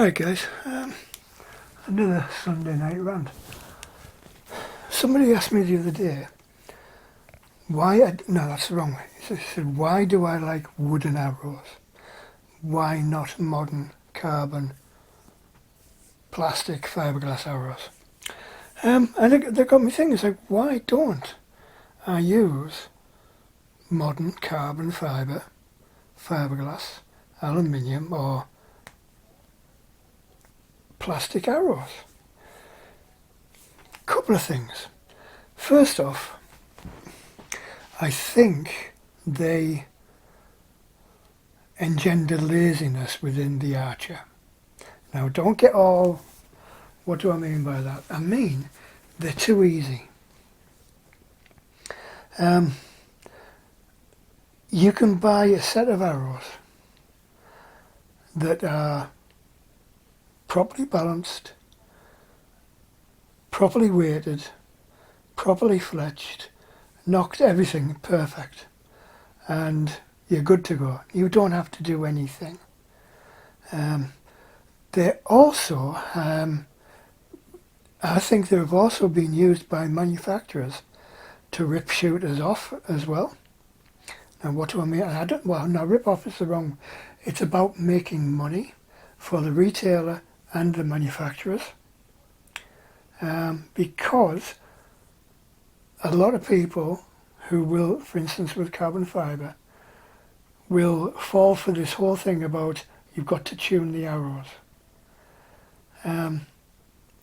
Alright guys, another Sunday night rant. Somebody asked me the other day, no that's the wrong way. He said, why do I like wooden arrows? Why not modern carbon, plastic, fiberglass arrows? And they got me thinking, it's like, why don't I use modern carbon fibre, fiberglass, aluminium or plastic arrows? Couple of things. First off, I think they engender laziness within the archer. Now don't get all, what do I mean by that? I mean they're too easy. You can buy a set of arrows that are properly balanced, properly weighted, properly fletched, knocked everything perfect, and you're good to go. You don't have to do anything. They also, I think they've also been used by manufacturers to rip shooters off as well. Now what do I mean? No, rip off is the wrong. It's about making money for the retailer and the manufacturers. Because a lot of people who will, for instance with carbon fibre, will fall for this whole thing about you've got to tune the arrows.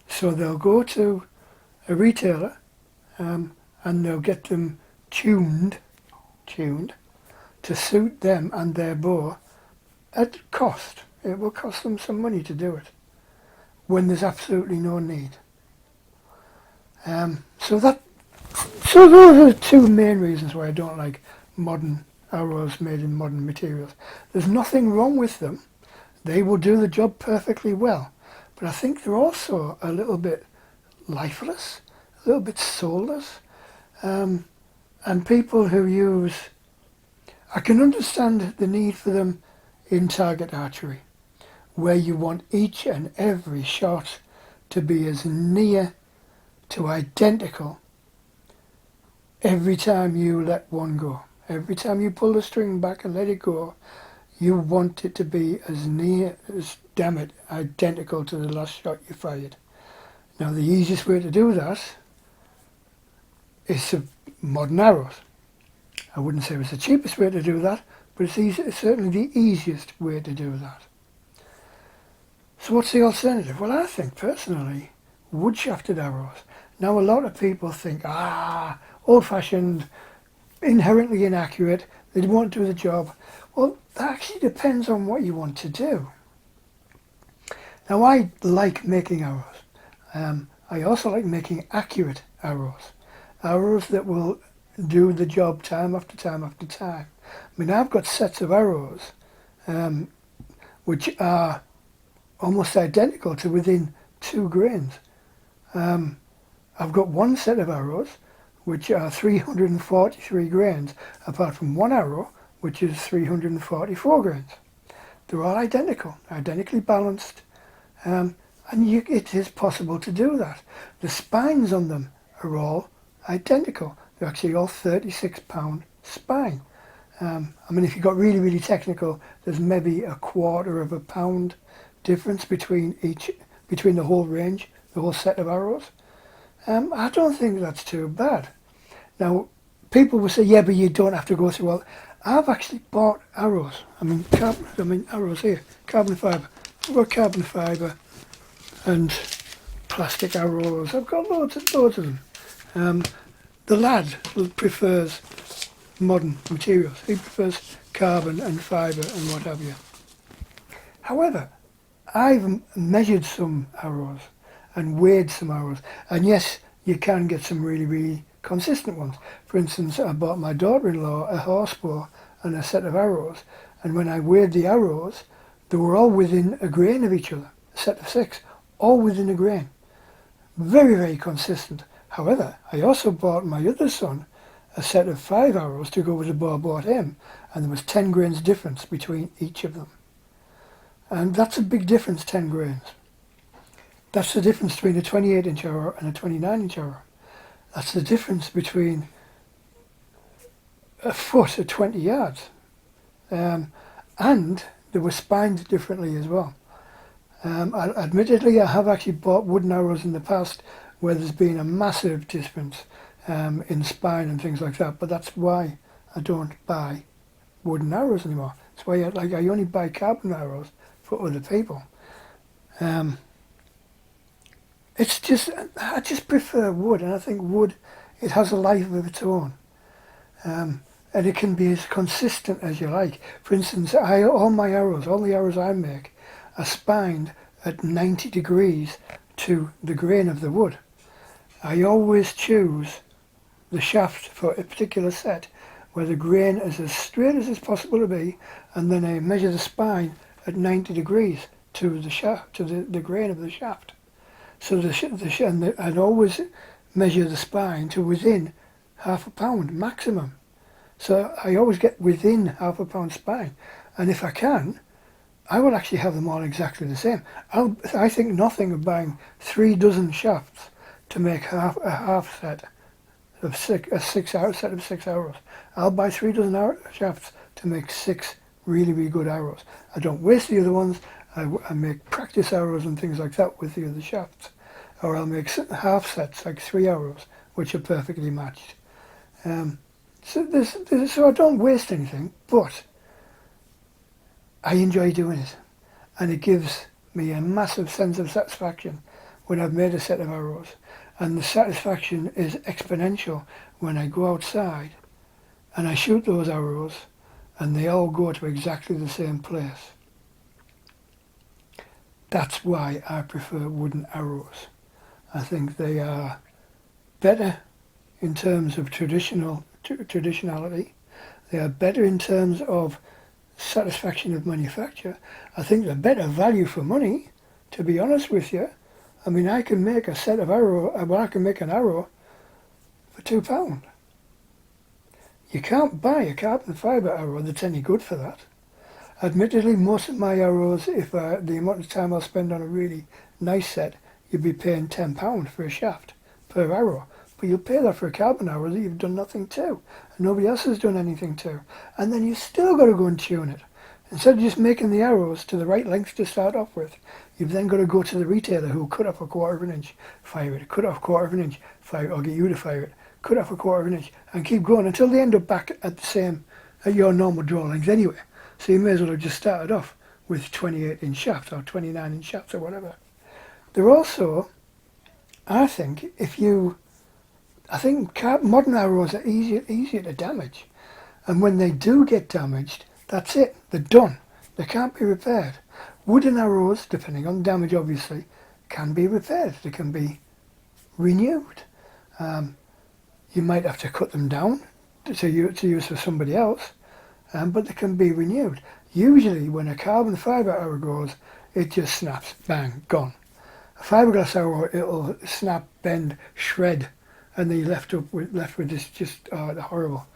So they'll go to a retailer and they'll get them tuned to suit them and their bow at cost. It will cost them some money to do it when there's absolutely no need. So those are the two main reasons why I don't like modern arrows made in modern materials. There's nothing wrong with them. They will do the job perfectly well. But I think they're also a little bit lifeless, a little bit soulless. And people who use, I can understand the need for them in target archery, where you want each and every shot to be as near to identical every time you let one go. Every time you pull the string back and let it go, you want it to be as near as, damn it, identical to the last shot you fired. Now the easiest way to do that is modern arrows. I wouldn't say it's the cheapest way to do that, but it's certainly the easiest way to do that. So what's the alternative? Well, I think personally, wood shafted arrows. Now a lot of people think, old-fashioned, inherently inaccurate, they won't do the job. Well, that actually depends on what you want to do. Now I like making arrows. I also like making accurate arrows. Arrows that will do the job time after time after time. I mean, I've got sets of arrows which are almost identical to within 2 grains. I've got one set of arrows which are 343 grains, apart from one arrow which is 344 grains. They're all identical, identically balanced, and it is possible to do that. The spines on them are all identical. They're actually all 36-pound spine. I mean, if you got really, really technical, there's maybe a quarter of a pound difference between the whole range, the whole set of arrows. I don't think that's too bad. Now, people will say, yeah, but you don't have to go through all. I've actually bought arrows. Arrows here, carbon fibre. I've got carbon fibre and plastic arrows. I've got loads of them. The lad prefers modern materials. He prefers carbon and fibre and what have you. However, I've measured some arrows and weighed some arrows, and yes, you can get some really, really consistent ones. For instance, I bought my daughter-in-law a horsebow and a set of arrows, and when I weighed the arrows, they were all within a grain of each other. A set of 6, all within a grain. Very, very consistent. However, I also bought my other son a set of 5 arrows to go with the bow I bought him, and there was 10 grains difference between each of them. And that's a big difference, 10 grains. That's the difference between a 28-inch arrow and a 29-inch arrow. That's the difference between a foot at 20 yards. And they were spined differently as well. Admittedly, I have actually bought wooden arrows in the past where there's been a massive difference in spine and things like that, but that's why I don't buy wooden arrows anymore. That's why I only buy carbon arrows for other people. It's just, I just prefer wood, and I think wood, it has a life of its own. And it can be as consistent as you like. For instance, all the arrows I make, are spined at 90 degrees to the grain of the wood. I always choose the shaft for a particular set where the grain is as straight as it's possible to be, and then I measure the spine at 90 degrees to the shaft, to the grain of the shaft. So I'd always measure the spine to within half a pound maximum. So I always get within half a pound spine, and if I can, I will actually have them all exactly the same. I think nothing of buying 3 dozen shafts to make a half set of a set of 6 arrows. I'll buy 3 dozen shafts to make 6 really, really good arrows. I don't waste the other ones. I make practice arrows and things like that with the other shafts. Or I'll make half sets, like 3 arrows, which are perfectly matched. So I don't waste anything, but I enjoy doing it. And it gives me a massive sense of satisfaction when I've made a set of arrows. And the satisfaction is exponential when I go outside and I shoot those arrows and they all go to exactly the same place. That's why I prefer wooden arrows. I think they are better in terms of traditionality. They are better in terms of satisfaction of manufacture. I think they're better value for money, to be honest with you. I mean, I can make a set of I can make an arrow for £2. You can't buy a carbon fibre arrow that's any good for that. Admittedly, most of my arrows, if the amount of time I'll spend on a really nice set, you'd be paying £10 for a shaft per arrow. But you'll pay that for a carbon arrow that you've done nothing to, and nobody else has done anything to. And then you've still got to go and tune it. Instead of just making the arrows to the right length to start off with, you've then got to go to the retailer who'll cut off a 1/4 of an inch, fire it, cut off 1/4 of an inch, fire it, or get you to fire it, cut off a 1/4 of an inch, and keep going until they end up back at the same, at your normal draw length anyway. So you may as well have just started off with 28-inch shafts or 29-inch shafts or whatever. They're also, I think, modern arrows are easier to damage. And when they do get damaged, that's it, they're done. They can't be repaired. Wooden arrows, depending on damage obviously, can be repaired. They can be renewed. You might have to cut them down to use for somebody else, but they can be renewed. Usually when a carbon fibre arrow goes, it just snaps, bang, gone. A fiberglass arrow, it'll snap, bend, shred, and then you're left with this just horrible.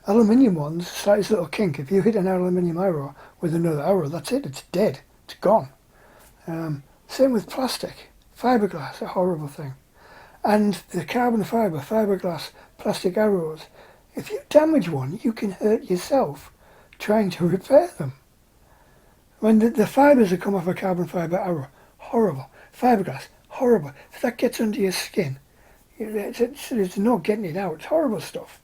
Aluminium ones, slightest little kink. If you hit an aluminium arrow with another arrow, that's it. It's dead. It's gone. Same with plastic. Fiberglass, a horrible thing. And the carbon fibre, fiberglass, plastic arrows. If you damage one, you can hurt yourself trying to repair them. When the fibres that come off a carbon fibre arrow, horrible. Fiberglass, horrible. If that gets under your skin, there's no getting it out. It's horrible stuff.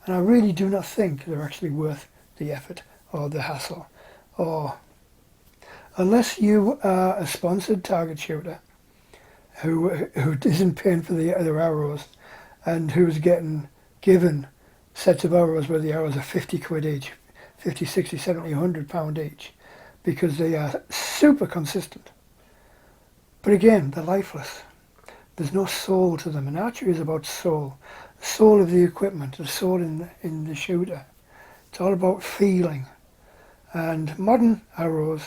And I really do not think they're actually worth the effort or the hassle. Or unless you are a sponsored target shooter who isn't paying for the other arrows and who's getting given sets of arrows where the arrows are 50 quid each, 50, 60, 70, £100 each, because they are super consistent. But again, they're lifeless. There's no soul to them, and archery is about soul. The soul of the equipment, the soul in the shooter. It's all about feeling. And modern arrows,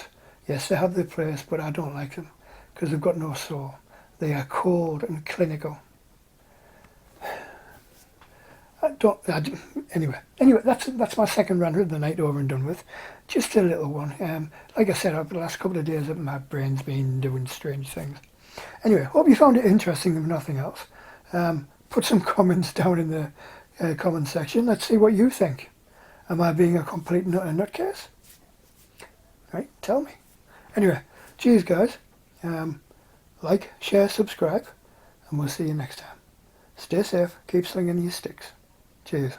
yes, they have their place, but I don't like them because they've got no soul. They are cold and clinical. Anyway, that's my second rant of the night over and done with. Just a little one. Like I said, over the last couple of days, my brain's been doing strange things. Anyway, hope you found it interesting, if nothing else. Put some comments down in the comment section. Let's see what you think. Am I being a complete nutcase? Right, tell me. Anyway, cheers, guys. Like, share, subscribe, and we'll see you next time. Stay safe, keep slinging your sticks. Cheers.